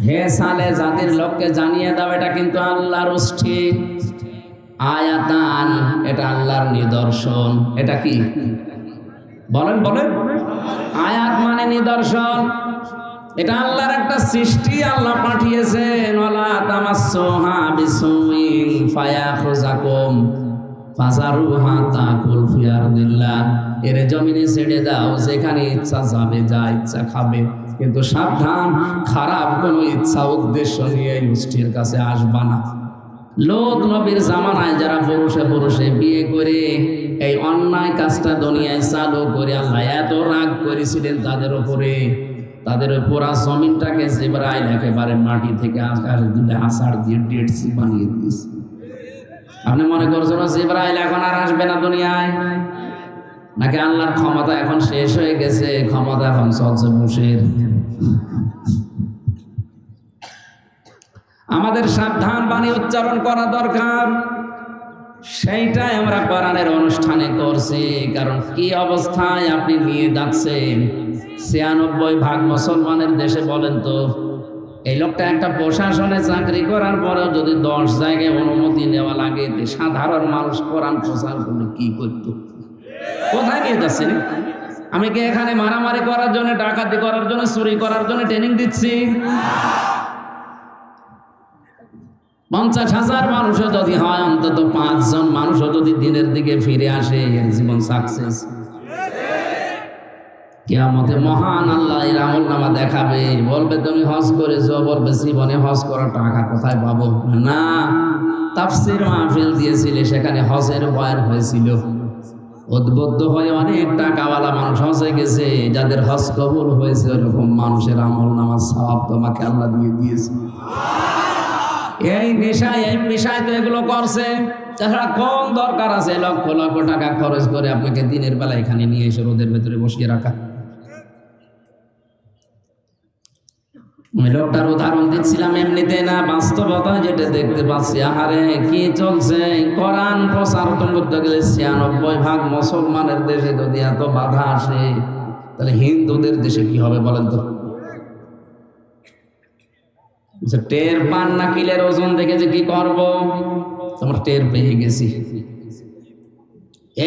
হে সালে জাতির লোককে জানিয়ে দাও এটা কিন্তু আল্লাহর ওষ্ঠী। আয়াতান, এটা আল্লাহর নিদর্শন। এটা কি বলেন বলেন? আয়াত মানে নিদর্শন। এটা আল্লাহর একটা সৃষ্টি, আল্লাহ পাঠিয়েছেন। ওয়ালা তামাসসুহা বিসুইন ফায়াখুযাকুম ফাযারুহা তাকুল ফি আরদিল্লাহ। এর জমিনে ছেড়ে দাও, যেখানে ইচ্ছা যাবে, যা ইচ্ছা খাবে, কিন্তু সাবধান, খারাপ কোনো ইচ্ছা উদ্দেশ্য নিয়ে গোষ্ঠীর কাছে আসবা না। লোক নবীর জামানায় যারা পুরুষে পুরুষে বিয়ে করে এই অন্যায় কাজটা দুনিয়ায় চালু করে আল্লাহ এত রাগ করেছিলেন তাদের উপরে, তাদের পুরা জমিনটাকে জিবরাইল একেবারে মাটি থেকে আকাশ দিলে আষাঢ় দিয়ে ডেটসি বানিয়ে দিয়েছে। আপনি মনে করছেন জিবরাইল এখন আর আসবে না দুনিয়ায়? নাকি আল্লাহর ক্ষমতা এখন শেষ হয়ে গেছে, ক্ষমতা এখন চলছে বুশের? আমাদের সাবধান বাণী উচ্চারণ করা দরকার। সেইটাই আমরা কোরআনের অনুষ্ঠানে করছি। কারণ কি অবস্থায় আপনি নিয়ে যাচ্ছেন ৯৬% মুসলমানের দেশে, বলেন তো? এই লোকটা একটা প্রশাসনে চাকরি করার পরেও যদি 10 জায়গায় অনুমতি নেওয়া লাগে, সাধারণ মানুষ কোরআন প্রচার করলে কি করত? কোথায় নিয়ে যাচ্ছেন? আমি কি এখানে মারামারি করার জন্য, ডাকাতি করার জন্য, চুরি করার জন্য ট্রেনিং দিচ্ছি? ৫০,০০০ মানুষও যদি হয়, অন্তত ৫ জন মানুষও যদি দিনের দিকে ফিরে আসে, এর জীবন সাকসেস। কিয়ামতে মহান আল্লাহ এর আমলনামা দেখাবে, বলবে তুমি হজ করেছো, বলবে জীবনে হজ করার টাকা কোথায় পাবো? না, তাফসীর মাহফিল দিয়েছিলে, সেখানে হজের বয়ান হয়েছিল, উদ্বুদ্ধ হয়ে অনেক টাকাওয়ালা মানুষ হজে গেছে, যাদের হজ কবুল হয়েছে ওরকম মানুষের আমলনামার সওয়াব তোমাকে আল্লাহ দিয়ে দিয়েছে। এই নেশায় তো এগুলো করছে, তাছাড়া কোন দরকার আছে লক্ষ লক্ষ টাকা খরচ করে আপনাকে দিনের বেলা এখানে নিয়ে এসে রোদের ভেতরে বসিয়ে রাখা? ওই লোকটার উদাহরণ দিচ্ছিলাম এমনিতে না, বাস্তবতা যেটা দেখতে পাচ্ছি। আহারে কি চলছে! কোরআন প্রচার করতে গেলে ৯৬% মুসলমানের দেশে যদি এত বাধা আসে, তাহলে হিন্দুদের দেশে কি হবে বলেন তো? টের পান না কিলের ওজন দেখে যে কি করব? তোমার টের পেয়ে গেছি।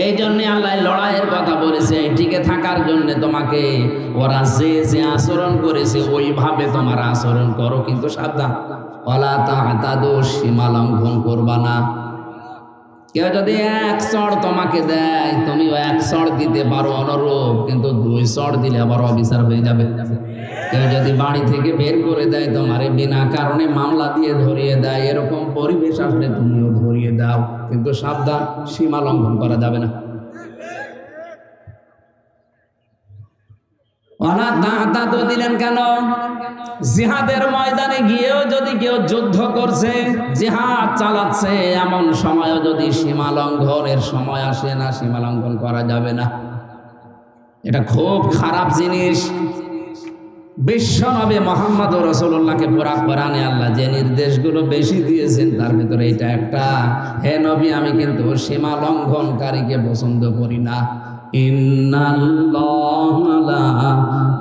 এই জন্য আল্লাহ লড়াইয়ের কথা বলেছে, টিকে থাকার জন্য তোমাকে ওরা যে যে আচরণ করেছে ওইভাবে তোমার আচরণ করো, কিন্তু সাবধান, ওয়ালা তা'তাদু, সীমা লঙ্ঘন করবা না। কেউ যদি ১ চড় তোমাকে দেয়, তুমি ১ চড় দিতে পারো অনুরূপ, কিন্তু ২ চড় দিলে আবার অবিচার হয়ে যাবে। কেউ যদি বাড়ি থেকে বের করে দেয়, তোমারে বিনা কারণে মামলা দিয়ে ধরিয়ে দেয়, এরকম পরিবেশ আসলে তুমিও ধরিয়ে দাও, কিন্তু সাবধান, সীমা লঙ্ঘন করা যাবে না। ওয়ালা তা'তাদু দিলেন কেন? জিহাদের ময়দানে গিয়েও যদি কেউ যুদ্ধ করছে, জিহাদ চালাচ্ছে, এমন সময়ও যদি সীমা লঙ্ঘনের সময় আসে না, সীমা লঙ্ঘন করা যাবে না। এটা খুব খারাপ জিনিস। বিশ্বনবী মুহাম্মদ রাসূলুল্লাহকে পুরা কোরআনে আল্লাহ যে নির্দেশগুলো বেশি দিয়েছেন, তার ভিতরে এটা একটা। হে নবী, আমি কিন্তু সীমা লঙ্ঘনকারীকে পছন্দ করি না। ইন্নাল্লাহা লা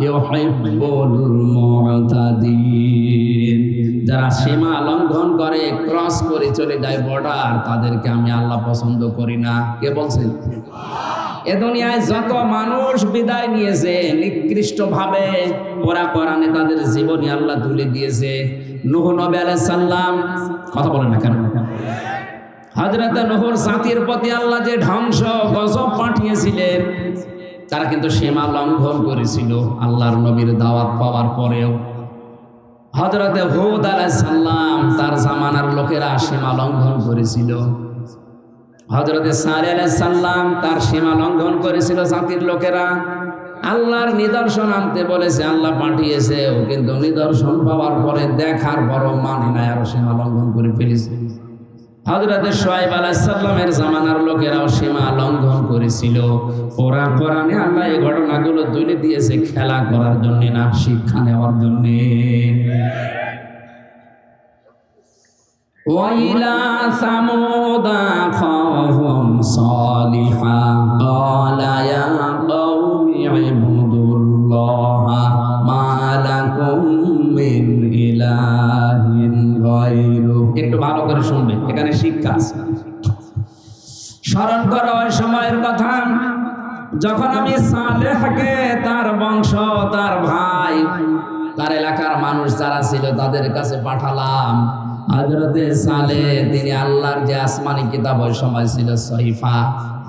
ইউহিব্বুল মু'তাদিন, যারা সীমা লঙ্ঘন করে, ক্রস করে চলে যায় বর্ডার, তাদেরকে আমি আল্লাহ পছন্দ করি না। কে বলছেন? এ দুনিয়ায় যত মানুষ বিদায় নিয়েছে নিকৃষ্ট ভাবে, ওরা কোরআনে তাদের জীবনী আল্লাহ তুলে দিয়েছে। নূহ নবী আলাইহিস সালাম, কথা বলেন না কেন? হযরত নূহর জাতির প্রতি আল্লাহ যে ধ্বংস গজব পাঠিয়েছিলেন, তারা কিন্তু সীমা লঙ্ঘন করেছিল আল্লাহর নবীর দাওয়াত পাওয়ার পরেও। হযরত হুদ আলাইহিস সালাম, তার জামানার লোকেরা সীমা লঙ্ঘন করেছিল। হযরত সালেহ আলাইহিস সালাম, তার সীমা লঙ্ঘন করেছিল জাতির লোকেরা। আল্লাহর নিদর্শন আনতে বলেছে, আল্লাহ পাঠিয়েছেও, কিন্তু নিদর্শন পাওয়ার পরে দেখার বড় মানে নাই, আরো সীমা লঙ্ঘন করে ফেলেছে। হযরত শুআয়ব আলাইহিস সালামের জামানার লোকেরাও সীমা লঙ্ঘন করেছিল। ওরা কোরআনে আল্লাহ এই ঘটনাগুলো তুলে দিয়েছে খেলা করার জন্য না, শিক্ষা নেওয়ার জন্য। وإلى ثمود أخاهم صالحا قال يا قوم اعبدوا الله ما لكم من إله ইলাহিন গায়রু। একটু ভালো করে শুনবেন, এখানে শিক্ষা আছে। স্মরণ করো ওই সময়ের কথা যখন আমি সালেহকে, তার বংশ, তার ভাই, তার এলাকার মানুষ যারা ছিল তাদের কাছে পাঠালাম। হযরতে সালেহ তিনি আল্লাহর যে আসমানি কিতাব ওই সময় ছিল সহিফা,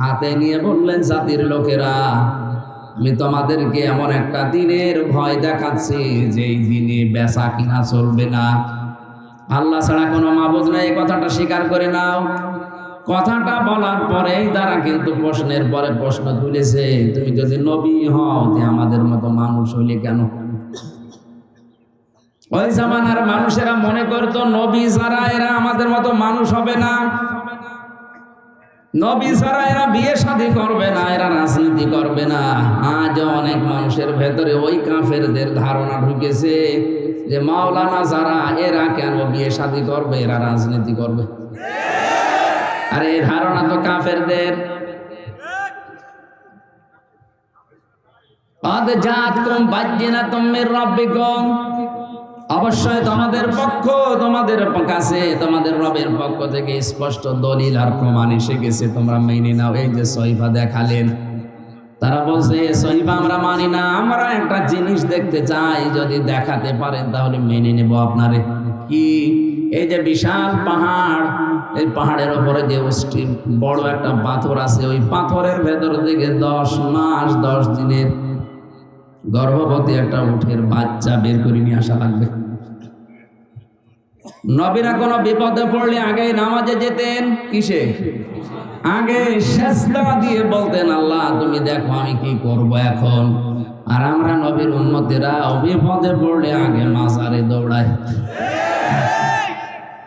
হাতে নিয়ে বললেন, জাতির লোকেরা, আমি তোমাদেরকে এমন একটা দিনের ভয় দেখাচ্ছি যেই দিনে বেচা কিনা চলবে না, আল্লাহ ছাড়া কোনো মাবুদ নেই, এই কথাটা স্বীকার করে নাও। কথাটা বলার পরেই তারা কিন্তু প্রশ্নের পরে প্রশ্ন তুলেছে, তুমি যদি নবী হও তে আমাদের মতো মানুষ হইলে কেন? ওই জামানার মানুষেরা মনে করতো নবী ছাড়া এরা আমাদের মতো মানুষ হবে না, নবী ছাড়া এরা বিয়ে শাদী করবে না, এরা রাজনীতি করবে না। আজ অনেক মানুষের ভেতরে ওই কাফেরদের ধারণা ঢুকেছে যে মাওলানা যারা এরা কেন বিয়ে শাদী করবে, এরা রাজনীতি করবে। আরে এই ধারণা তো কাফেরদের। অবশ্যই তোমাদের কাছে তোমাদের রবের পক্ষ থেকে স্পষ্ট দলিল আর প্রমাণ এসে গেছে, তোমরা মেনে নাও। এই যে সহিফা দেখালেন, তারা বলছে সহিফা আমরা মানি না, আমরা একটা জিনিস দেখতে চাই, যদি দেখাতে পারেন তাহলে মেনে নেব আপনারে। কি? এই যে বিশাল পাহাড়, এই পাহাড়ের উপরে যে বড় একটা পাথর আছে, ওই পাথরের ভেতর থেকে 10 মাস 10 দিনের গর্ভবতী একটা উটের বাচ্চা বের করে নিয়ে আসা লাগবে। নবীরা কোনো বিপদে পড়লে আগে নামাজে যেতেন, কিসে? আগে সেজদা দিয়ে বলতেন, আল্লাহ তুমি দেখো আমি কি করব এখন। আর আমরা নবীর উম্মতেরা বিপদে পড়লে আগে মাজারে দৌড়াই।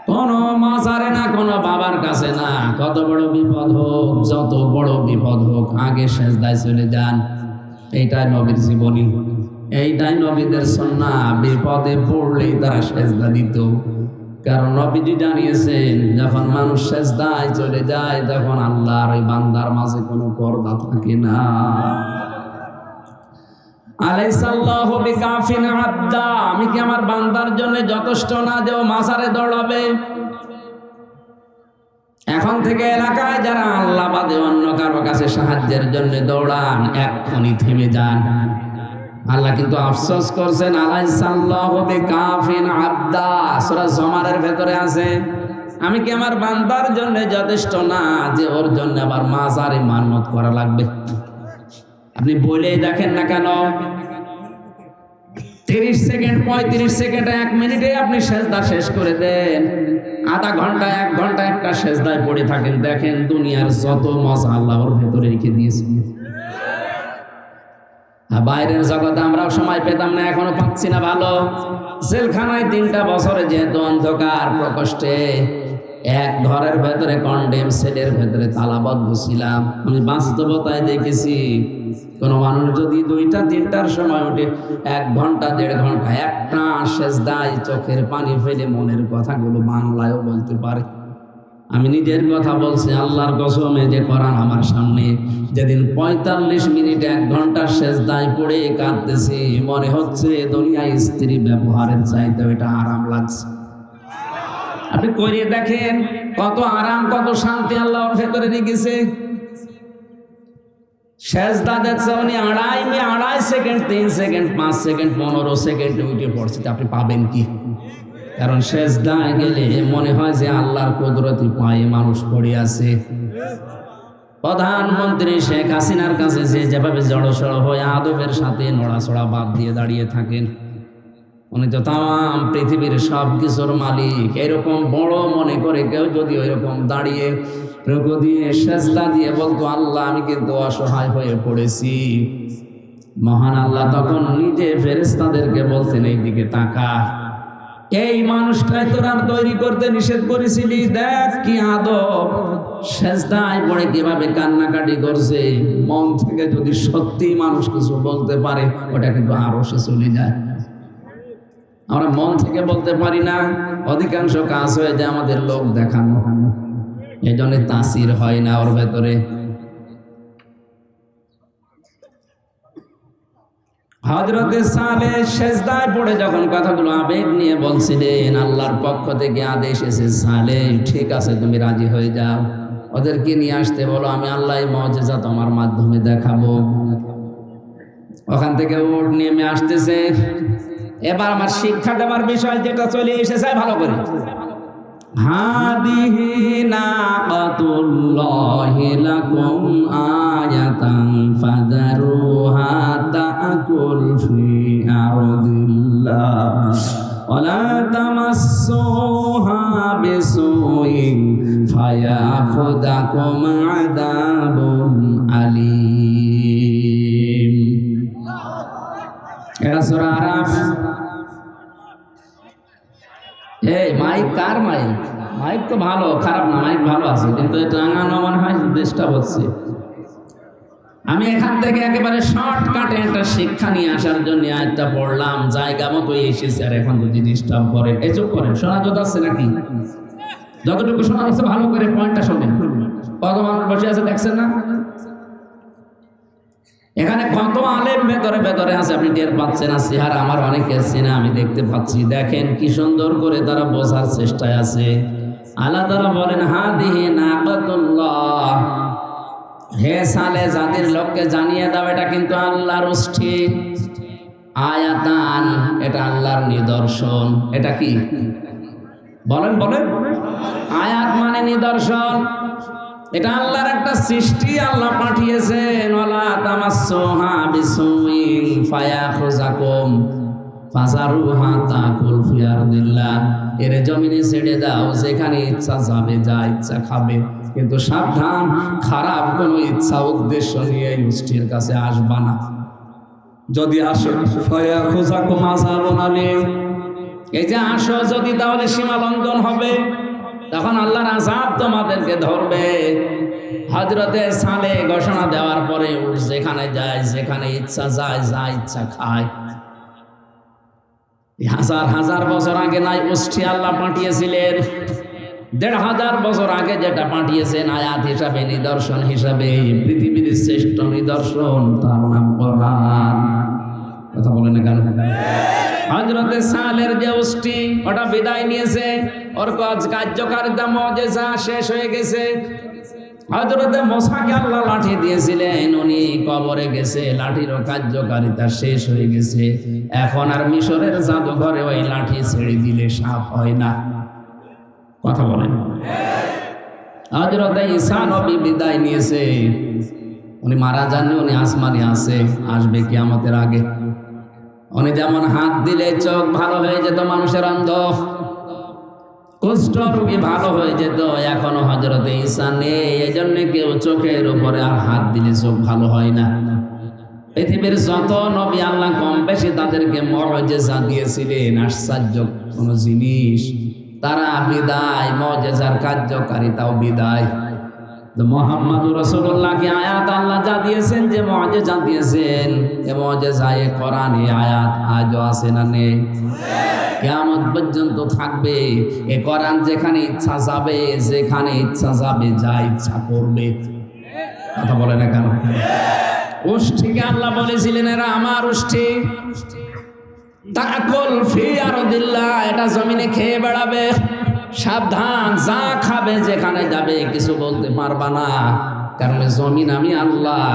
কোন মাজারে না, কোন বাবার কাছে না, কত বড় বিপদ হোক, যত বড় বিপদ হোক, আগে সেজদায় চলে যান। এইটাই নবীর জীবনী, এইটাই নবীদের সুন্নাহ। বিপদে পড়লেই তারা সেজদা দিত, কারণ নবীজি জানিয়েছেন যখন মানুষ সেজদায় চলে যায় তখন আল্লাহর ওই বান্দার মাঝে কোনো পর্দা থাকে না। আলাইসাল্লাহু বিকাফিন আবদা, আমি কি আমার বান্দার জন্য যথেষ্ট না যে ও মাজারে দৌড়াবে? এখন থেকে এলাকায় যারা আল্লাহ বাদে অন্য কারো কাছে সাহায্যের জন্য দৌড়ান, এক্ষুনি থেমে যান। আল্লাহ কিন্তু আফসোস করছেন, আলাইসাল্লাহু বিকাফিন আবদা, সূরা জুমারের ভেতরে আছে, আমি কি আমার বান্দার জন্য যথেষ্ট না যে ওর জন্য আবার মাজারে মানত করা লাগবে? আপনি বলেই দেখেন না কেন, 30 সেকেন্ড 35 সেকেন্ড 1 মিনিটে আপনি সেজদা শেষ করে দেন, আধা ঘন্টা 1 ঘন্টা একটা সেজদায় পড়ে থাকেন, দেখেন দুনিয়ার যত মজা আল্লাহ ওর ভেতরে রেখে দিয়েছে। বাইরের জগতে আমরাও সময় পেতাম না, এখনো পাচ্ছি না ভালো। জেলখানায় 3টা বছরে যেহেতু অন্ধকার প্রকোষ্ঠে এক ঘরের ভেতরে কন্ডেম সেলের ভেতরে তালাবদ্ধ ছিলাম, আমি বাস্তবতায় দেখেছি কোন মানুষ যদি 2টা 3টার সময় উঠে 1 ঘন্টা 1.5 ঘন্টা একটা সেজদায় চোখের পানি ফেলে মনের কথাগুলো বাংলায়ও বলতে পারে। আমি নিজের কথা বলছি, আল্লাহর কসমে যে কোরআন আমার সামনে, যেদিন 45 মিনিট 1 ঘন্টা সেজদায় পড়ে কাঁদতেছি, মনে হচ্ছে দুনিয়ায় স্ত্রী ব্যবহারের চাইতে এটা আরাম লাগছে। আপনি করিয়ে দেখেন কত আরাম, কত শান্তি আল্লাহ ওর ভেতরে রেখেছে। সেজদা দেখছে উনি 2.5 সেকেন্ড 3 সেকেন্ড 5 সেকেন্ড 15 সেকেন্ড উঠে পড়ছে, আপনি পাবেন কি? কারণ সেজদায় গেলে মনে হয় যে আল্লাহর কুদরতি পায়ে মানুষ পড়ে আছে। প্রধানমন্ত্রী শেখ হাসিনার কাছে যেভাবে জড়সড় হয়ে আদবের সাথে নড়াচড়া বাদ দিয়ে দাঁড়িয়ে থাকেন, উনি তো তাম পৃথিবীর সব কিছুর মালিক। এরকম বড় মনে করে কেউ যদি ওইরকম দাঁড়িয়ে রুকু দিয়ে সেজদা দিয়ে বলতো, আল্লাহ আমি কিন্তু অসহায় হয়ে পড়েছি, মহান আল্লাহ তখন নিজে ফেরেশতাদেরকে বলতেন এই দিকে তাকা, এই মানুষটাই তোরা তৈরি করতে নিষেধ করেছিলি, দেখ কি আদব, সেজদায় পড়ে কিভাবে কান্নাকাটি করছে। মন থেকে যদি সত্যি মানুষ কিছু বলতে পারে, ওটা কিন্তু আরো সে চলে যায়। আমরা মন থেকে বলতে পারি না, অধিকাংশ কাজ হয়ে যায় আমাদের লোক দেখানো, এই জন্য তাসির হয় না ওর ভেতরে। হযরতে সালেহ সেজদায় পড়ে যখন কথাগুলো আবেগ নিয়ে বলছিলেন, আল্লাহর পক্ষ থেকে আদেশ এসেছে, সালেহ ঠিক আছে তুমি রাজি হয়ে যাও, ওদেরকে নিয়ে আসতে বলো, আমি আল্লাহ এই মুজিজা তোমার মাধ্যমে দেখাবো। ওখান থেকে উট নেমে আসতেছে। এবার আমার শিক্ষা দেওয়ার বিষয় যেটা চলে এসেছে ভালো করে, হাদিহি নাকাতুল্লাহি লাকুম আয়াতান ফাদারুহা তাকুল ফি আরদিল্লাহ ওয়ালা তামাসসুহা বিসুইন ফায়াখুদাকুম আযাবুন আলীম। এটা সূরা আরাফ। এই মাইক কার মাইক? মাইক তো ভালো, খারাপ না, মাইক ভালো আছে, কিন্তু এটা টাঙানো মনে হয় ডিস্টার্ব হচ্ছে। আমি এখান থেকে একেবারে শর্টকাটে একটা শিক্ষা নিয়ে আসার জন্য আয়াতটা পড়লাম, জায়গা মতো এসেছে। আর এখন যদি ডিস্টার্ব করেন, এই চুপ করেন, শোনা যত আছে নাকি? যতটুকু শোনা আছে ভালো করে পয়েন্টটা শোনেন। কত মানুষ বসে আছে দেখছেন না? এখানে কত আলেম ভেতরে ভেতরে আছে, আপনি টের পাচ্ছেন না? চেহারা আমার অনেকে চেনা, আমি দেখতে পাচ্ছি। দেখেন কি সুন্দর করে তারা বোঝার চেষ্টায় আছে। আল্লাহ তাআলা বলেন, হাদিহি নাকাতুল্লাহ, হে সালেহ জাতির লোককে জানিয়ে দাও, এটা কিন্তু আল্লাহর উষ্ঠি। আয়াতান, এটা আল্লাহর নিদর্শন। এটা কি বলেন বলেন? আয়াত মানে নিদর্শন, এটা আল্লাহর একটা সৃষ্টি, আল্লাহ পাঠিয়েছেন। ওয়ালা তামাসসুহা বিসুইন ফায়াখুযাকুম ফাযারুহা তাকুল ফি আরদিল্লাহ, এর জমিনে ছেড়ে দাও, যেখানে ইচ্ছা যাবে, যা ইচ্ছা খাবে, কিন্তু সাবধান, খারাপ কোনো ইচ্ছা উদ্দেশ্য নিয়ে মুষ্টির কাছে আসবা না। যদি আসো ফায়াখুযাকুম আযাবুন আলীম, এই যে আসো যদি, তাহলে সীমা লঙ্ঘন হবে, তখন আল্লাহর আযাব তোমাদেরকে ধরবে। হযরতে সালেহ ঘোষণা দেওয়ার পরে যেখানে যায়, যেখানে ইচ্ছা যায়, যা ইচ্ছা খায়। হাজার হাজার বছর আগে নাই উষ্ঠি আল্লাহ পাঠিয়েছিলেন, ১৫০০ বছর আগে যেটা পাঠিয়েছেন আয়াত হিসাবে, নিদর্শন হিসাবে, পৃথিবীর শ্রেষ্ঠ নিদর্শন, তার নাম কোরআন। কথা বলেন না কেন? হযরতে সালের যে উষ্টি, ওটা বিদায় নিয়েছে, ওর কার্যকারিতা মুজিজা শেষ হয়ে গেছে। হযরতে মুসাকে আল্লাহ লাঠি দিয়েছিলেন, উনি কবরে গেছে, লাঠিরও কার্যকারিতা শেষ হয়ে গেছে। এখন আর মিশরের জাদুঘরে ওই লাঠি ছেড়ে দিলে সাপ হয় না। কথা বলেন। হযরতে ঈসা নবী বিদায় নিয়েছে, উনি মারা যাননি, উনি আসমানে আছে, আসবে কিয়ামতের আগে। উনি যেমন হাত দিলে চোখ ভালো হয়ে যেত, মানুষের অন্ধ, কুষ্ঠ রোগী ভালো হয়ে যেত, এখনো হযরতে ঈসা নেই, এই জন্য কেউ চোখের উপরে আর হাত দিলে চোখ ভালো হয় না। পৃথিবীর যত নবী আল্লাহ কম বেশি তাদেরকে মুজিজা দিয়েছিলেন, আশ্চর্য কোন জিনিস, তারা বিদায়, মুজিজার কার্যকারিতাও বিদায়। মুহাম্মদুর রাসূলুল্লাহকে আয়াত আল্লাহ যা দিয়েছেন, যে মুজিজা দিয়েছেন, এ মুজিজায়ে কোরআনে আয়াত আজও আছে না নেই? কিয়ামত পর্যন্ত থাকবে। এ কোরআন যেখানে ইচ্ছা যাবে, যেখানে ইচ্ছা যাবে, যা ইচ্ছা করবে। কথা বলে না কেন? উষ্ঠিকে আল্লাহ বলেছিলেন, এরা আমার উষ্ঠি, তাকুল ফি আরদিল্লাহ, এটা জমিনে খেয়ে বেড়াবে, সাবধান, যা খাবে, যেখানে যাবে, কিছু বলতে পারবা না, কারণ জমিন আমি আল্লাহ,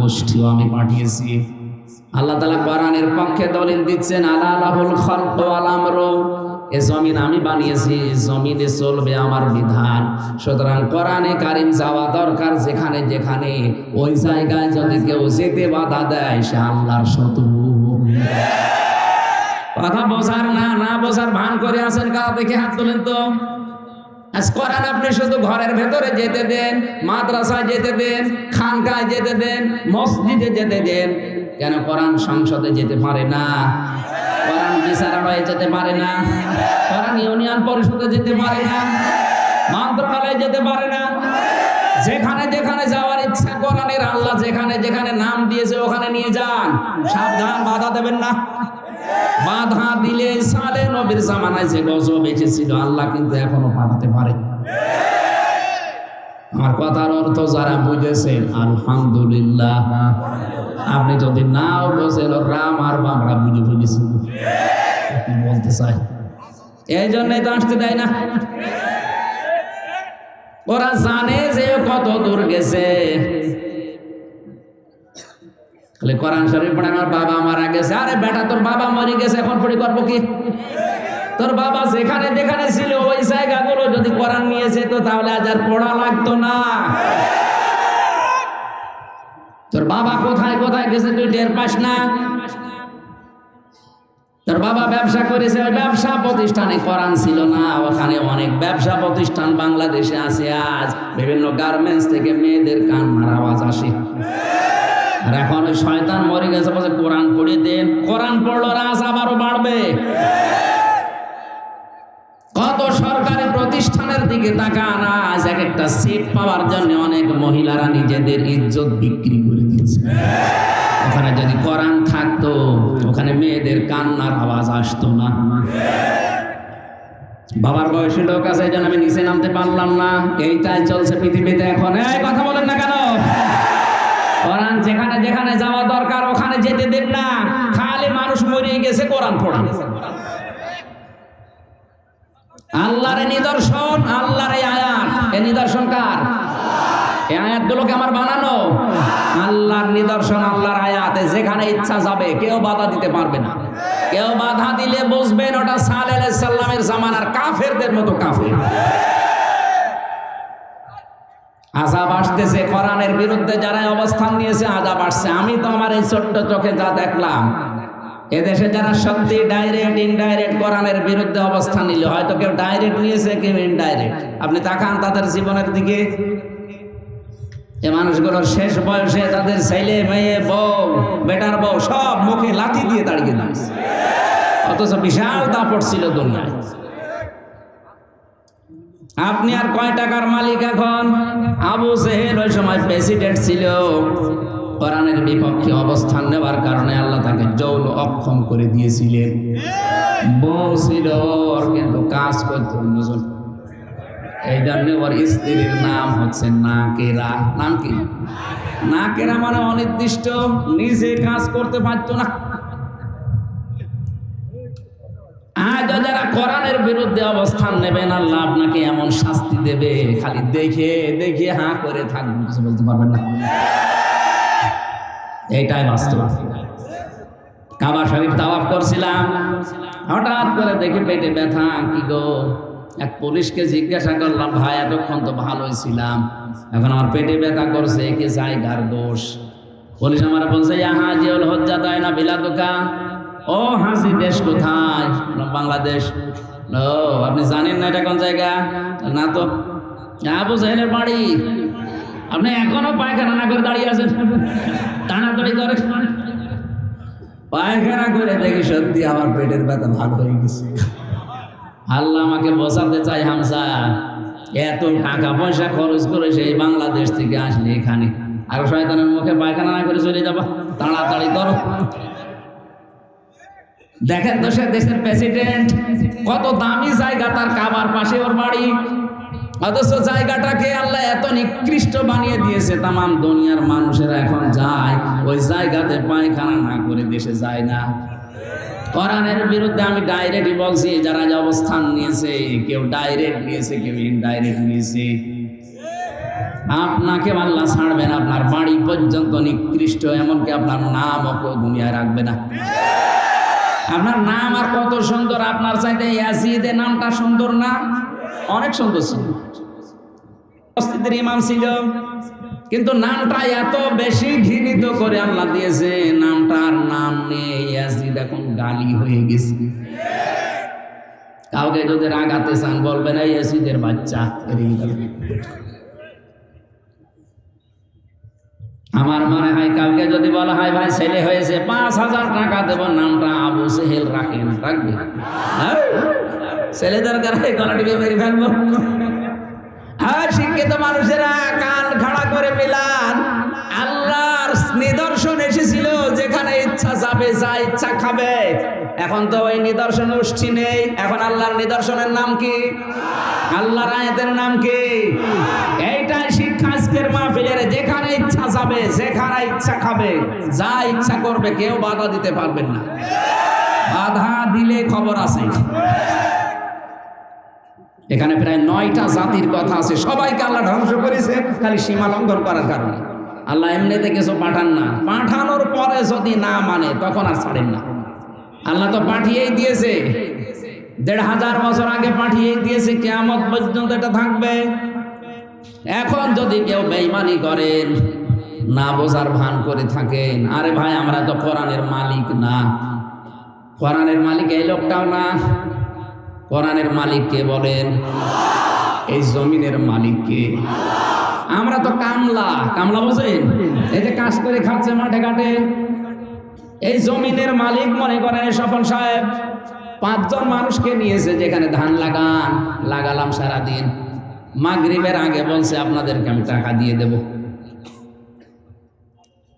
উষ্ঠিও আমি পাঠিয়েছি। আল্লাহ তাআলা কোরআনের পক্ষে দলিল দিচ্ছেন, আলা লাহুল খালকু ওয়াল আমরু, এ জমিন আমি বানিয়েছি, জমিনে চলবে আমার বিধান। সুতরাং কোরআনে কারিম যাওয়া দরকার যেখানে যেখানে, ওই জায়গায় যদি কেউ যেতে বাধা দেয়, সে আল্লাহর শত্রু। কথা বোঝার না বোঝার ভান করে আছেন কারা? দেখে হাত তোলেন তো। কোরআন আপনি শুধু ঘরের ভেতরে যেতে দেন, মাদ্রাসায় যেতে দেন, খানকায় যেতে দেন, মসজিদে যেতে দেন, কেন কোরআন সংসদে যেতে পারে না? কোরআন বিচারালয়ে যেতে পারে না? কোরআন ইউনিয়ন পরিষদে যেতে পারে না? মন্ত্রণালয়ে যেতে পারে না? যেখানে যেখানে যাওয়ার ইচ্ছা কোরআনের আল্লাহ যেখানে যেখানে নাম দিয়েছে ওখানে নিয়ে যান, সাবধান, বাধা দেবেন না। বাধা দিলে সালেহ নবীর জামানায় যে গজব এসেছিল, আল্লাহ কিন্তু এখনো পাঠাতে পারে। আমার কথার অর্থ যারা বুঝেছেন, আলহামদুলিল্লাহ। আপনি যদি নাও বসেন রাম আর আমরা বুঝে ফেলেছি কি বলতে চাই। এই জন্যই তো আসতে দেয় না। ওরা জানে যে কত দূর গেছে। কোরআন শরীফ পড়ে আমার বাবা মারা গেছে। আরে বেটা, তোর বাবা মরে গেছে, এখন পড়ি করবো কি? তোর বাবা যেখানে যেখানে ছিল ওই জায়গাগুলো যদি কোরআন নিয়ে যেত তাহলে আজ আর পড়া লাগতো না। তোর বাবা কোথায় কোথায় গেছে তুই টের পাস না? তোর বাবা ব্যবসা করেছে, ওই ব্যবসা প্রতিষ্ঠানে কোরআন ছিল না। ওখানে অনেক ব্যবসা প্রতিষ্ঠান বাংলাদেশে আছে। আজ বিভিন্ন গার্মেন্টস থেকে মেয়েদের কান্নার আওয়াজ আসে। আর এখন ওই শয়তান মরে গেছে বলছে কোরআন পড়ে দেন। কোরআন পড়লো রাজ আবারও বাড়বে। কত সরকারি প্রতিষ্ঠানের দিকে তাকান, আজ এক একটা সিট পাওয়ার জন্য অনেক মহিলারা নিজেদের ইজ্জত বিক্রি করে দিচ্ছে। ওখানে যদি কোরআন থাকতো ওখানে মেয়েদের কান্নার আওয়াজ আসতো না। বাবার বয়সী লোক আছে, এই জন্য আমি নিচে নামতে পারলাম না। এইটাই চলছে পৃথিবীতে এখন। এই কথা বলেন না কেন? কোরআন যেখানে যেখানে যাওয়া দরকার ওখানে যেতে দেন না। খালি মানুষ মরিয়ে গেছে, কোরআন পড়ান। আল্লাহর নিদর্শন, আল্লাহর এই আয়াত। এই নিদর্শন কার? এই আয়াতগুলোকে আমার বানানো। আল্লাহর নিদর্শন, আল্লাহর আয়াতে যেখানে ইচ্ছা যাবে, কেউ বাধা দিতে পারবে না। কেউ বাধা দিলে বুঝবেন ওটা সালেহ আলাইহিস সালামের জামানার কাফেরদের মতো কাফের। আযাব আসতেছে, কোরআনের বিরুদ্ধে যারা অবস্থান নিয়েছে আযাব আসছে। আমি তো আমার এই ছোট্ট চোখে যা দেখলাম, এদেশে যারা সত্যি ডাইরেক্ট ইনডাইরেক্ট কোরআনের বিরুদ্ধে অবস্থান নিল, হয়তো কেউ ডাইরেক্ট নিয়েছে, কেউ ইনডাইরেক্ট। আপনি তাকান তাদের জীবনের দিকে। এ মানুষগুলোর শেষ বয়সে তাদের ছেলে মেয়ে বউ বেটার বউ সব মুখে লাথি দিয়ে দাঁড়িয়ে দিয়েছে, অথচ বিশাল দাপট ছিল দুনিয়ায়। আপনি আর কয় টাকার মালিক এখন? আবু জেহেল ওই সময় প্রেসিডেন্ট ছিল। কোরআনের বিপক্ষে অবস্থান নেওয়ার কারণে আল্লাহ তাকে যৌন অক্ষম করে দিয়েছিলেন। বউ ছিল ওর, কিন্তু কাজ করতে অন্যজন। এই জন্য ওর স্ত্রীর নাম হচ্ছে নাকেরা। নাম কি? নাকেরা মানে অনির্দিষ্ট, নিজে কাজ করতে পারতো না। আজ যারা কোরআনের বিরুদ্ধে অবস্থান নেবেন, আল্লাহ আপনাকে এমন শাস্তি দেবে, খালি দেখে দেখে হাঁ করে থাকবেন, কিছু বলতে পারবেন না। এইটাই বাস্তব। কাবা শরীফ তাওয়াফ করছিলাম, হঠাৎ করে দেখি পেটে ব্যথা। কি গো? এক পুলিশকে জিজ্ঞাসা করলাম, ভাই এতক্ষণ তো ভালোই ছিলাম, এখন আমার পেটে ব্যথা করছে, কি জায়গার দোষ? পুলিশ আমার বলছে, হাজিউল হজ্জা দেয় না বিলাদুকা। ও হাসি, দেশ কোথায়? বাংলাদেশ। ও, আপনি জানেন না এটা কোন জায়গা? না তো। আবু জেহেলের বাড়ি। আপনি এখনো পায়খানা না করে দাঁড়িয়ে আছেন, টানাটানি করে। পায়খানা করে দেখি সত্যি আমার পেটের ব্যথা ভালো হয়ে গেছে। আল্লাহ আমাকে বোঝাতে চাই, হামজা এত টাকা পয়সা খরচ করে সেই বাংলাদেশ থেকে আসলে এখানে আর শয়তানের মুখে পায়খানা না করে চলে যাবা, তাড়াতাড়ি করো। দেখেন তো সে দেশের প্রেসিডেন্ট, কত দামি জায়গা তার, কাবার পাশে ওর বাড়ি, অথচ জায়গাটাকে আল্লাহ এত নিকৃষ্ট বানিয়ে দিয়েছে। তামাম দুনিয়ার মানুষেরা এখন যায় ওই জায়গাতে পায়খানা না করে দেশে যায় না। কোরআনের বিরুদ্ধে আমি ডাইরেক্টই বলছি, যারা যে অবস্থান নিয়েছে, কেউ ডাইরেক্ট নিয়েছে, কেউ ইনডাইরেক্ট নিয়েছে। আপনাকে আল্লাহ ছাড়বেন, আপনার বাড়ি পর্যন্ত নিকৃষ্ট, এমনকি আপনার নামও কেউ দুনিয়ায় রাখবে না। আপনার নাম আর কত সুন্দর, আপনার চাইতে ইয়াজিদের নামটা সুন্দর না? অনেক সুন্দর ছিল, মসজিদের ইমাম ছিল, কিন্তু নামটা এত বেশি ঘৃণিত করে আল্লাহ দিয়েছে, নামটার নাম নেই, ইয়াজিদ এখন গালি হয়ে গেছে। কাউকে যদি রাগাতে চান বলবেন এই ইয়াজিদের বাচ্চা। আমার মনে হয় কাউকে যদি বলা হয় ভাই ছেলে হয়েছে 5,000 টাকা দেব, নামটা আবু জেহেল রাখেন, রাখবে? ছেলে দরকার হয় গলা টিপে মেরে ফেলবো। আর শিক্ষিত মানুষেরা কান খাড়া করে মিলান। আল্লাহর নিদর্শন এসেছিল, যেখানে ইচ্ছা যাবে, যা ইচ্ছা খাবে। এখন তো ওই নিদর্শন গোষ্ঠী নেই। এখন আল্লাহর নিদর্শনের নাম কি? আল্লাহর আয়াতের নাম কি? এইটাই শিক্ষা আজকের মাহফিলের। যেখানে ইচ্ছা যাবে, যেখানে ইচ্ছা খাবে, যা ইচ্ছা করবে, কেউ বাধা দিতে পারবেন না। বাধা দিলে খবর আছে। এখানে প্রায় 9টা জাতির কথা আছে, সবাইকে আল্লাহ ধ্বংস করেছে খালি সীমা লঙ্ঘন করার কারণে। আল্লাহ এমনিতে কিছু পাঠান না, পাঠানোর পরে যদি না মানে তখন আর ছাড়েন না। আল্লাহ তো পাঠিয়েই দিয়েছে, 1500 বছর আগে পাঠিয়েই দিয়েছে, কিয়ামত পর্যন্ত এটা থাকবে। এখন যদি কেউ বেঈমানি করেন, না বোঝার ভান করে থাকেন, আরে ভাই আমরা তো কোরআনের মালিক না। কোরআনের মালিক এই লোকটাও না। কোরআনের মালিক কে বলেন? এই জমিনের মালিক কে? আমরা তো কামলা। কামলা বোঝেন? এই যে কাজ করে খাচ্ছে মাঠে ঘাটে, এই জমিনের মালিক মনে করেন স্বপন সাহেব 5 জন মানুষকে নিয়েছে, যেখানে ধান লাগালাম সারাদিন, মাগরিবের আগে বলছে আপনাদেরকে আমি টাকা দিয়ে দেব,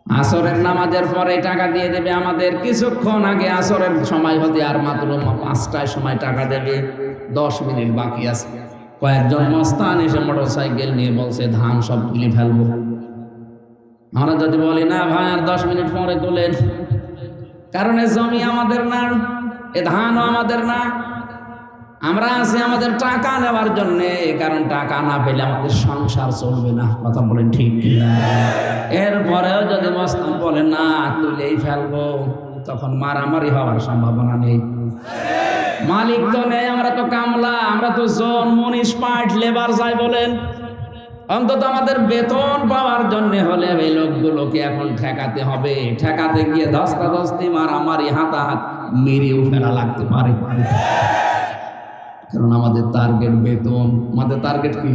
আসরের নামাজের পরে টাকা দিয়ে দেবে আমাদের। কিছুক্ষণ আগে আসরের সময় হতে আর মাত্র 5টায় সময় টাকা দেবে, 10 মিনিট বাকি আছে। কয়েকজন মস্তান এসে মোটরসাইকেল নিয়ে বলছে ধান সব তুলে ফেলবো। আমরা যদি বলি না ভাই আর 10 মিনিট পরে তোলেন, কারণ এ জমি আমাদের না, এ ধানও আমাদের না। আমরা আছি আমাদের টাকা নেওয়ার জন্যে, কারণ টাকা না পেলে আমাদের সংসার চলবে না। কথা বলেন ঠিক কিনা? এরপরেও যদি মস্তান বলে না তুলেই ফেলবো, তখন মারামারি হওয়ার সম্ভাবনা নেই। মালিক তো নেই, আমরা তো কামলা, আমরা তো জন, মনীষ, পাট, লেবার যাই বলেন। অন্তত আমাদের বেতন পাওয়ার জন্য হলে এই লোকগুলোকে এখন ঠেকাতে হবে। ঠেকাতে গিয়ে ধস্তাধস্তি, মারামারি, হাতাহাত, মেরেও ফেলা লাগতে পারে, কারণ আমাদের টার্গেট বেতন। আমাদের টার্গেট কি?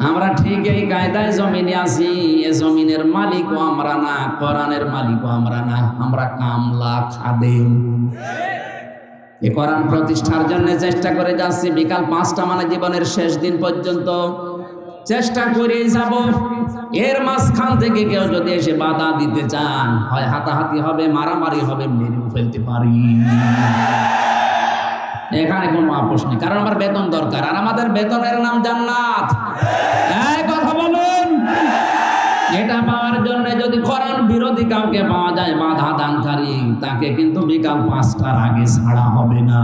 আমরা ঠিক এই কায়দায় জমিনে আছি। এ জমিনের মালিকও আমরা না, কোরআনের মালিকও আমরা না, আমরা কামলা, খাদেম। এই কোরআন প্রতিষ্ঠার জন্য চেষ্টা করে যাচ্ছি। বিকাল 5টা মানে জীবনের শেষ দিন পর্যন্ত চেষ্টা করে যাব। এর মাঝখান থেকে কেউ যদি এসে বাধা দিতে চান, হয় হাতাহাতি হবে, মারামারি হবে, মেরেও ফেলতে পারি। এখানে কোনো আপোষ নেই, কারণ আমার বেতন দরকার, আর আমাদের বেতনের নাম জান্নাত। এই কথা বলুন। এটা পাওয়ার জন্য যদি কোরআন বিরোধী কাউকে পাওয়া যায়, বাধা দানকারী, তাকে কিন্তু বিকাল 5টার আগে ছাড়া হবে না।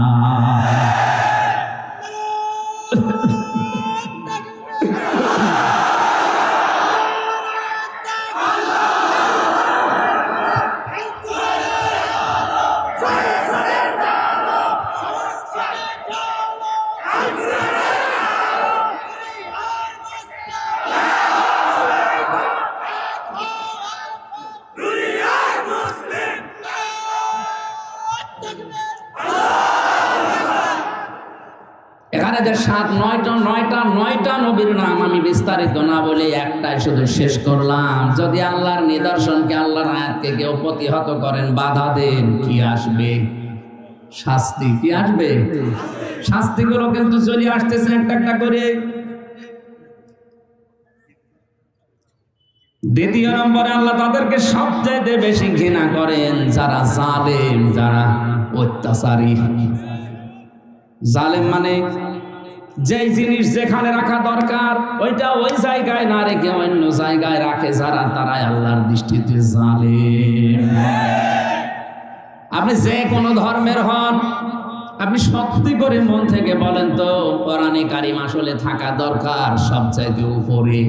এখানে যে 9টা নবীর নাম আমি বিস্তারিত না বলে একটাই শুধু শেষ করলাম। যদি আল্লাহর নিদর্শনকে, আল্লাহর আয়াতকে কেউ প্রতিহত করেন, বাধা দেন, কি আসবে? শাস্তি। কি আসবে? শাস্তিগুলো কিন্তু চলে আসতেছে একটা একটা করে। দ্বিতীয় নম্বরে আল্লাহ তাদেরকে সবচেয়ে বেশি ঘৃণা করেন যারা জালেম, যারা অত্যাচারী। জালেম মানে যেই জিনিস যেখানে রাখা দরকার ওইটা ওই জায়গায় না রেখে অন্য জায়গায় রাখে যারা, তারাই আল্লাহর দৃষ্টিতে জালেম। আপনি যে কোনো ধর্মের হন, আপনি সত্যি করে মন থেকে বলেন তো কোরআনে কারিম আসলে থাকা দরকার সবচাইতে উপরে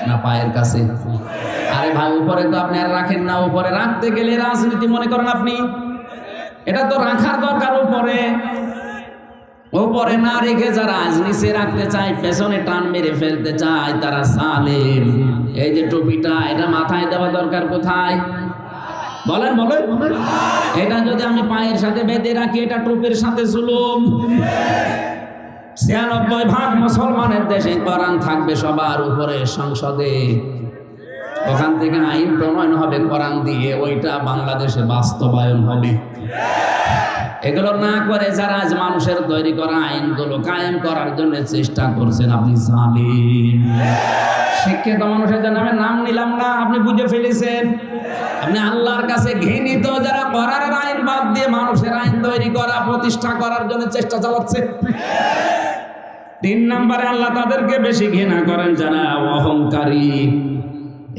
না পায়ের কাছে? আরে ভাই উপরে তো আপনি আর রাখেন না। উপরে রাখতে গেলে রাজনীতি মনে করেন আপনি, এটা তো রাখার দরকার উপরে। উপরে না রেখে যারা আজ নিচে রাখতে চায়, পেছনে টান মেরে ফেলতে চায়, তারা জালেম। এই যে টুপিটা, এটা মাথায় দেওয়া দরকার কোথায়? বলেন বলেন। এটা যদি আমি পায়ের সাথে বেঁধে রাখি, এটা টুপির সাথে জুলুম। 96% মুসলমানের দেশে কোরআন থাকবে সবার উপরে, সংসদে। ওখান থেকে আইন প্রণয়ন হবে কোরআন দিয়ে, ওইটা বাংলাদেশে বাস্তবায়ন হবে। এগুলো না করে যারা আজ মানুষের তৈরি করা আইনগুলো কায়েম করার জন্য চেষ্টা করছেন, আপনি জালিম। শিক্ষিত মানুষের জন্য আমি নাম নিলাম না, আপনি বুঝে ফেলেছেন। আপনি আল্লাহর কাছে ঘৃণিত যারা কোরআনের আইন বাদ দিয়ে মানুষের আইন তৈরি করা, প্রতিষ্ঠা করার জন্য চেষ্টা চালাচ্ছে। তিন নম্বরে আল্লাহ তাদেরকে বেশি ঘৃণা করেন যারা অহংকারী।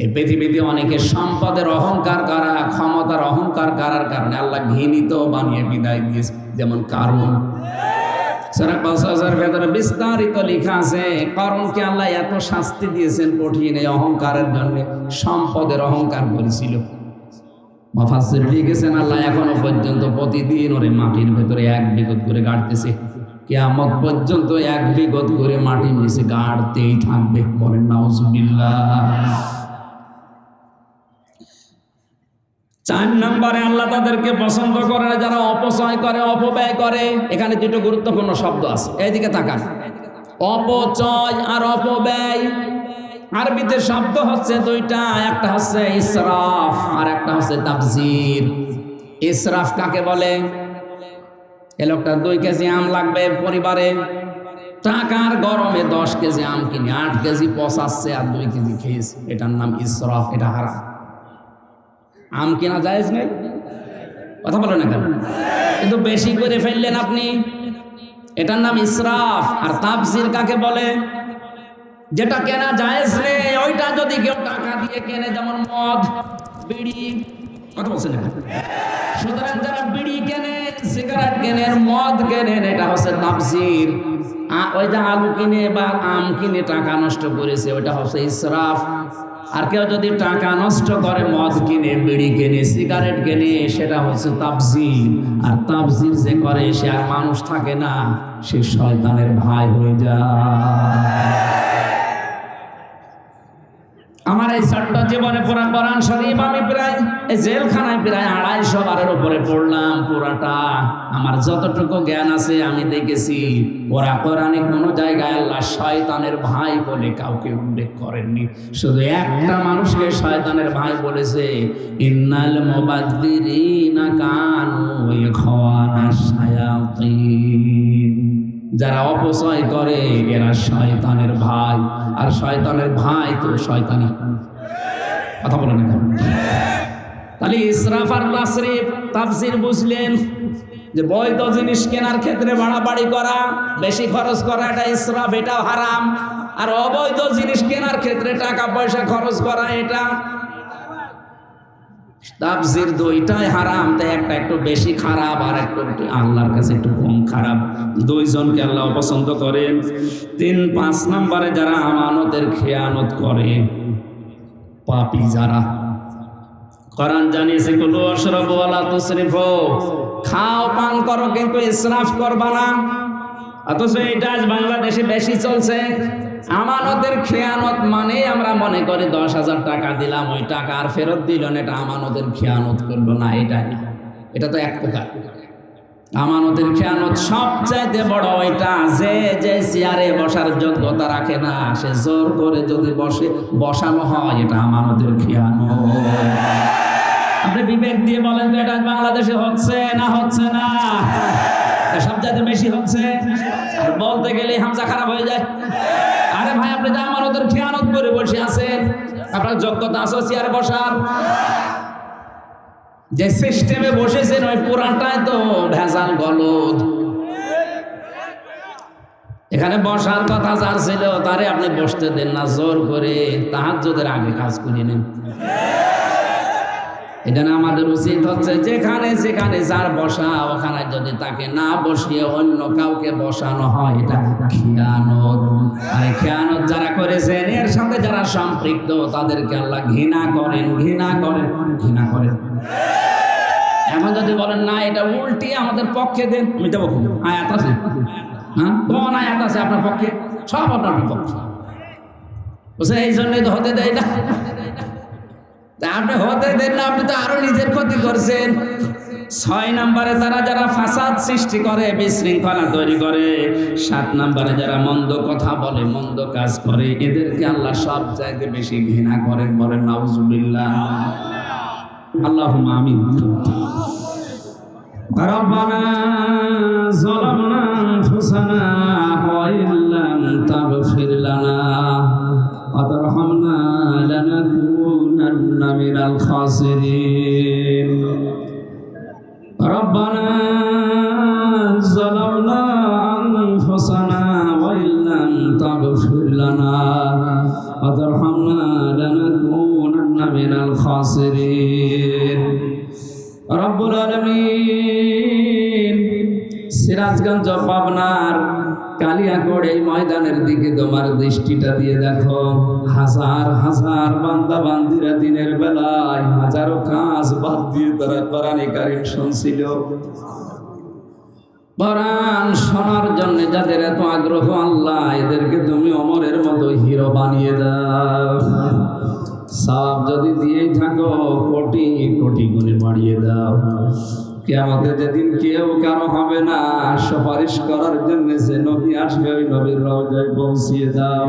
এই পৃথিবীতে অনেকে সম্পদের অহংকার করা, ক্ষমতার অহংকার করার কারণে আল্লাহ ঘৃণিত বানিয়ে বিদায় দিয়েছে, যেমন কারণ। সূরা কাসাসের ভেতরে বিস্তারিত লেখা আছে কারণকে আল্লাহ এত শাস্তি দিয়েছেন কঠিন এই অহংকারের জন্য, সম্পদের অহংকার করেছিল। মুফাসসির লিখেছেন আল্লাহ এখনো পর্যন্ত প্রতিদিন ওরে মাটির ভেতরে 1 বিঘত করে গাড়তেছে, কিয়ামত পর্যন্ত 1 বিঘত করে মাটির নিচে গাড়তেই থাকবে। বলেন নাউজুবিল্লাহ। 4 নম্বরে আল্লাহ তাদেরকে পছন্দ করে না যারা অপচয় করে, অপব্যয় করে। এখানে দুটো গুরুত্বপূর্ণ শব্দ আছে, এইদিকে তাকান। অপচয় আর অপব্যয় আরবিতে শব্দ হচ্ছে দুইটা, একটা হচ্ছে ইসরাফ আর একটা হচ্ছে তাবজির। ইসরাফ কাকে বলে? এ লোকটা 2 কেজি আম লাগবে পরিবারে, টাকার গরমে 10 কেজি আম কিনে 8 কেজি পচাচ্ছে আর 2 কেজি খেয়েছে, এটার নাম ইসরাফ, এটা হারাম। আম কেনা জায়েজ নেই, কথা বলেন না কেন? কিন্তু বেশি করে ফেললেন আপনি, এটার নাম ইসরাফ। আর তাবজির কাকে বলে? যেটা কেনা জায়েজ নেই ওইটা যদি কেউ টাকা দিয়ে কেনে, যেমন মদ, বিড়ি, কথা বলছেন না? সুতরাং যারা বিড়ি কেনেন, সিগারেট কেনেন, মদ কেনেন, এটা হচ্ছে তাবজির। ওই যে আলু কিনে বা আম কিনে টাকা নষ্ট করেছে, ওইটা হচ্ছে ইসরাফ। আর কেউ যদি টাকা নষ্ট করে, মদ কিনে, বিড়ি কিনে, সিগারেট কিনে, সেটা হচ্ছে তাবজির। আর তাবজির যে করে সে আর মানুষ থাকে না, সে শয়তানের ভাই হয়ে যায়। আমার এই ছোট্ট জীবনে পুরা কোরআন শরীফ আমি প্রায় এই জেলখানায় প্রায় 250 বারের উপরে পড়লাম পুরাটা। আমার যতটুকু জ্ঞান আছে আমি দেখেছি ওরা কোরআনে কোনো জায়গায় আল্লাহ শয়তানের ভাই বলে কাউকে উল্লেখ করেননি। শুধু একটা মানুষকে শয়তানের ভাই বলেছে, ইন্নাল মুবাযযিরিনা কানু ইখওয়ানাশ শায়াতিন। যারা অপচয় করে এরা শয়তানের ভাই, আর শয়তানের ভাই তো শয়তানি। কথা বলেন না কেন? তাহলে ইসরাফ আর তাসরিফ তাফসীর বুঝলেন যে বৈধ জিনিস কেনার ক্ষেত্রে বাড়াবাড়ি করা, বেশি খরচ করা, এটা ইসরাফ, এটাও হারাম। আর অবৈধ জিনিস কেনার ক্ষেত্রে টাকা পয়সা খরচ করা, এটা তাফসীর দুইটাই হারাম। তাই একটা একটু বেশি খারাপ আর একটু আল্লাহর কাছে একটু কম খারাপ। দুইজনকে আল্লাহ পছন্দ করেন। 3-5 নম্বরে যারা আমানতের খেয়ানত করে, পাপী যারা। কোরআন জানিয়েছে কুলু ওয়াশরাবু ওয়া লা তুসরিফু, খাও পান করো কিন্তু ইসরাফ করবা না। অথচ এটা আজ বাংলাদেশে বেশি চলছে। আমানতের খেয়ানত মানে আমরা মনে করি 10,000 টাকা দিলাম, ওই টাকা আর ফেরত দিল না, এটা আমানতের খেয়ানত করলো না। এটা তো এক প্রকার আমানতের খেয়ানত। সবচাইতে বড় ওইটা যে চেয়ারে বসার যোগ্যতা রাখে না, সে জোর করে যদি বসানো হয়, এটা আমানতের খেয়ানত। আপনি বিবেক দিয়ে বলেন তো এটা বাংলাদেশে হচ্ছে না হচ্ছে না? সবচাইতে বেশি হচ্ছে। আর বলতে গেলে হামজা খারাপ হয়ে যায়। আরে ভাই, আপনি তো আমানতের খেয়ানত করে বসে আছেন, আপনার যোগ্যতা আছে চেয়ারে বসার। যে সিস্টেমে বসেছেন ওই পুরাটাই তো ভেজাল গলদ। এখানে বসার কথা যার ছিল তারে আপনি বসতে দেন না, জোর করে তাহাজ্জুদের আগে কাজ করে নেন। এটা না আমাদের উচিত হচ্ছে যেখানে যেখানে যার বসা, ওখানে যদি তাকে না বসিয়ে অন্য কাউকে বসানো হয়, এটা খেয়ানত। আর খেয়ানত যারা করেছেন, এর সাথে যারা সম্পৃক্ত, তাদেরকে আল্লাহ ঘৃণা করেন, ঘৃণা করেন, ঘৃণা করেন। এখন যদি বলেন না এটা উল্টি আমাদের পক্ষে দেন, আমি দেবো। আয়াত আছে, হ্যাঁ, কোন আয়াত আছে আপনার পক্ষে? সব আপনার বিপক্ষে। বুঝছেন? এই জন্যই তো হতে দেয় না। আপনি হতে দেন না, আপনি তো আরো নিজের ক্ষতি করছেন। 6 নম্বরে তারা যারা ফাসাদ সৃষ্টি করে, বিশৃঙ্খলা তৈরি করে। 7 নম্বরে যারা মন্দ কথা বলে, মন্দ কাজ করে, এদেরকে আল্লাহ সব চাইতে বেশি ঘৃণা করেন। বলেন নাউজুবিল্লাহ। আল্লাহুম্মা আমিন। রব্বানা যালামনা আনফুসানা ওয়া ইল্লাম তাগফির লানা ওয়া তারহামনা লানাকুনান্না মিনাল খাসিরিন। রব্বানা যালামনা আনফুসানা ওয়া ইল্লাম তাগফির লানা ওয়া তারহামনা লানাকুনান্না মিনাল খাসিরিন। রব্বুল আলামিন, সিরাজগঞ্জ পাবনার কালিয়াকড় এই ময়দানের দিকে তোমার দৃষ্টিটা দিয়ে দেখো। হাজার হাজার বান্দা বান্দিরা দিনের বেলায় হাজারো কাজ বাদ দিয়ে তারা কোরআনে কারীম শুনছিল। কোরআন শোনার জন্য যাদের এত আগ্রহ, আল্লাহ এদেরকে তুমি ওমরের মতো হিরো বানিয়ে দাও। সওয়াব যদি দিয়েই থাকো কোটি কোটি গুণে বাড়িয়ে দাও। কিয়ামতে যেদিন কেউ কারো হবে না, সুপারিশ করার জন্য যে নবী আসবে ওই নবীর রওজায় পৌঁছিয়ে দাও।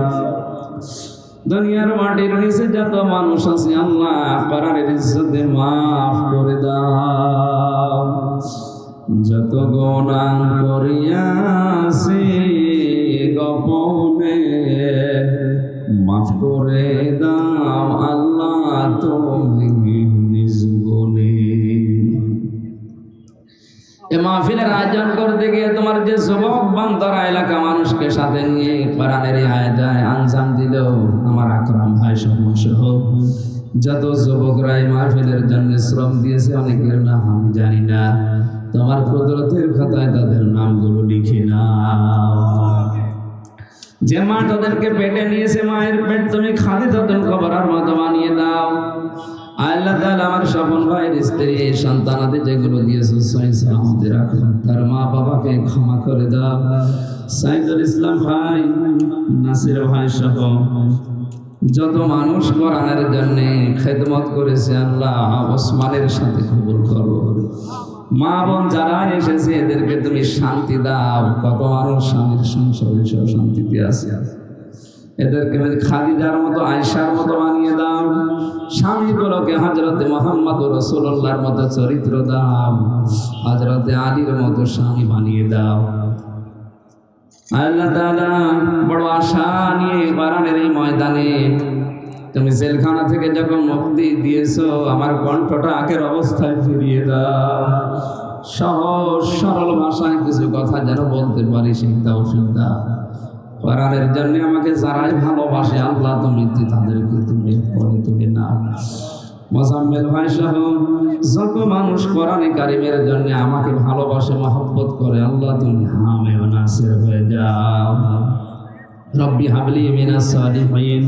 দুনিয়ার মাটির নিচে যত মানুষ আছে আল্লাহ কোরআনের ইজ্জতে মাফ করে দাও। যত গুনাহ করিয়াছি গোপনে মাফ করে দাও আল্লাহ তুমি নিজ গুণে। এ মাহফিলের আয়োজন করতে গিয়ে তোমার যে যুবক বান্ধবরা এলাকা মানুষকে সাথে নিয়ে কোরআনের আয়াতে আঞ্জাম দিল, আমার আকরাম ভাই সহ যত যুবকরা এই মাহফিলের জন্য শ্রম দিয়েছে, অনেকের নাম আমি জানি না, তোমার কুদরতের খাতায় তাদের নামগুলো লিখে নাও। যে মা তাদেরকে পেটে নিয়েছে, মায়ের পেট তুমি খালি তাদের কবরের মতো বানিয়ে দাও। আল্লাহ তাআলা আমার স্বপন ভাইয়ের স্ত্রী সন্তানাদের যেগুলো দিয়েছে সহি সালামতে রাখো, তার মা বাবাকে ক্ষমা করে দাও। সাইদুল ইসলাম ভাই, নাসির ভাই সহ যত মানুষ কোরআনের জন্য খেদমত করেছে আল্লাহ ওসমানের সাথে কবুল করো। মা বোন যারা এসেছে এদেরকে তুমি শান্তি দাও। কত মানুষ স্বামীর সংসারে সব শান্তিতে আছে, এদেরকে খাদিজার মতো আয়েশার মতো বানিয়ে দাও। স্বামীগুলোকে হযরতে মুহাম্মদ রাসূলুল্লাহর মতো চরিত্র দাও, হযরতে আলীর মতো স্বামী বানিয়ে দাও। আল্লাহ তাআলা বড় আশা নিয়ে কোরআনের এই ময়দানে তুমি জেলখানা থেকে যখন মুক্তি দিয়েছো, আমার কণ্ঠটা আগের অবস্থায় ফিরিয়ে দাও। সহজ সরল ভাষায় কিছু কথা যেন বলতে পারি, সেই তৌফিক দাও। কোরআনের জন্য আমাকে যারাই ভালোবাসে আল্লাহ তুমি তাদেরকে তুমি পরে তুলে নাও। মোজাম্মেল ভাই সহ যত মানুষ কোরআনে কারিমের জন্য আমাকে ভালোবাসে মহব্বত করে আল্লাহ তুমি হামে ও নাসির হয়ে যাও। রব্বি হাবলি মিনাস সালিহিন,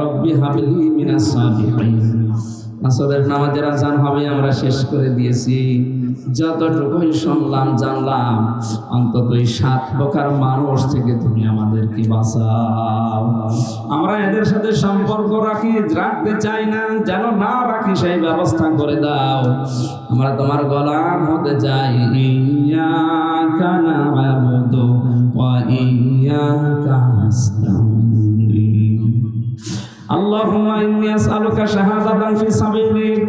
রব্বি হাবলি মিনাস সালিহিন। আসরের নামাজের আযান হবে, আমরা শেষ করে দিয়েছি। যতটুকুই শুনলাম জানলাম, অন্তত এই 7 প্রকার মানুষ থেকে তুমি আমাদেরকে বাঁচাও। আমরা এদের সাথে সম্পর্ক রাখতে চাই না, যেন না রাখি সেই ব্যবস্থা করে দাও। আমরা তোমার গোলাম হতে চাই। ইয়াকা না'বুদু ওয়া ইয়াকা নাস্তাঈন। আল্লাহুম্মা ইন্নী আসআলুকা শাহাদাতান ফি সাবিলিক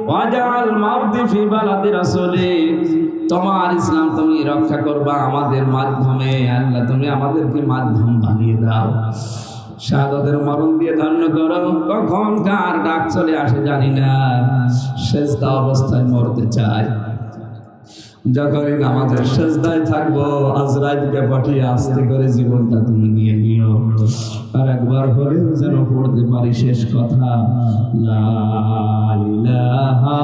ওয়াজআল মাউতি ফি বালাদি রাসূলিক। তোমার ইসলাম তুমি রক্ষা করবা আমাদের মাধ্যমে, আল্লাহ তুমি আমাদেরকে মাধ্যম বানিয়ে দাও। শাহাদাতের মরণ দিয়ে ধন্য করো। কখন কার ডাক চলে আসে জানি না, সেজদা অবস্থায় মরতে চাই। যখনই নামাজের সেজদায় থাকবো, আজরাইলকে পাঠিয়ে আস্তে করে জীবনটা তুমি নিয়ে নিও। আর একবার হলেও যেন পড়তে পারি শেষ কথা, লা ইলাহা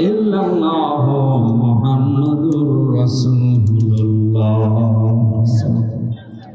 ইল্লাল্লাহু মুহাম্মাদুর রাসূলুল্লাহ।